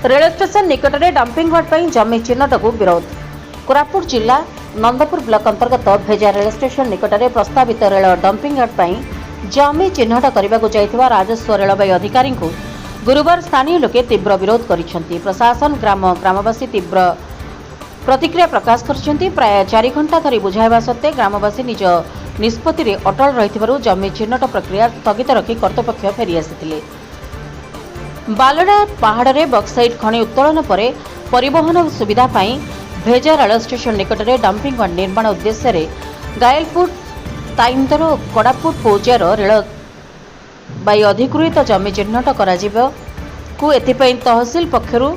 Rail station निकट में dumping yard पर जमी चिन्हट को विरोध। कोरापुट जिला नंदपुर ब्लॉक अंतर्गत भेजा रेल स्टेशन निकट में प्रस्तावित रेल डंपिंग यार्ड पर जमी चिन्हट करने को जाइथिबा राजस्व रेलवे अधिकारी को गुरुवार स्थानीय लोके तीव्र विरोध करिसेंती। प्रशासन ग्रामवासी तीव्र प्रतिक्रिया प्रकाश करछंती। प्राय 4 घंटा धरी बुझाइबा सत्ते ग्रामवासी निज निष्पत्ति रे अटल रहिथिबारु जमी चिन्हट प्रक्रिया स्थगित रखी कर्तृपक्ष फेरी आसिथिले। बालडा पहाड़ में बक्साइट खनि उत्तोलन पर परिवहन सुविधा पाई भेजा रेल स्टेशन निकट में डंपिंग यार्ड निर्माण उद्देश्य रे गायलपुर ताइंदर और कोरापुट पौजार रेल बाई अधिकृत जमी चिन्हट को एथिपाई तहसिल पक्षरु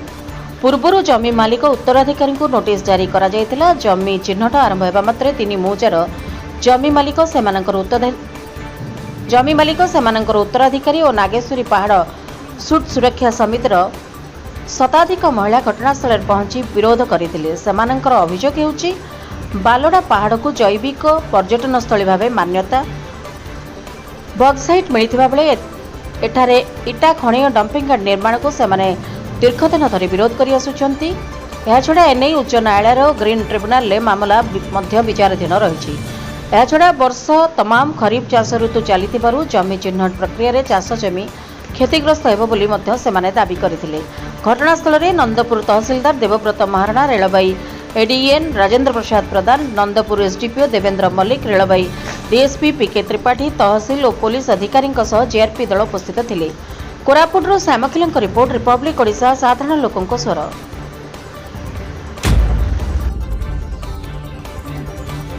पूर्वर जमी मालिक उत्तराधिकारी को नोटिस जारी करा जायतिला। जमी चिन्हट आरंभ हेबा मात्रे 3 मौजार जमी मालिक सेमानकर उत्तराधिकारी और नागेश्वरी पहाड़ सुट सुरक्षा समितिर शताधिक महिला घटनास्थल पहुंची विरोध करथिले। सेमानकर अभियोग हेउची बालोडा पहाड़ को जैविक पर्यटन स्थली भाव मान्यता बक्साइट मिलिथिबा बेले एठारे इटा खनि और डंपिंग यार्ड निर्माण को सेमाने दीर्घदिन धरि विरोध करि आसुचंती। एहा छडा एनै उच्च न्यायालय ग्रीन ट्रिब्यूनल ले मामला मध्य विचाराधीन रहिछि। एहा छडा वर्ष तमाम खरीफ चाष ऋतु चलिथिबारु जमी चिन्हट प्रक्रिया रे चाष जमी क्षतिग्रस्त हेबो बोली मध्य सेमाने दाबी करथिले। घटनास्थल रे नंदपुर तहसीलदार देवव्रत महाराणा, रेलबाई एडीएन राजेंद्र प्रसाद प्रधान, नंदपुर एसडीपीओ देवेंद्र मल्लिक, रेलबाई डीएसपी पीके त्रिपाठी, तहसील और पुलिस अधिकारी जेआरपी दल उपस्थित थिले। कोरापुट श्यामखिलंक रिपोर्ट, रिपब्लिक ओडिशा, साधारण लोकंक स्वर।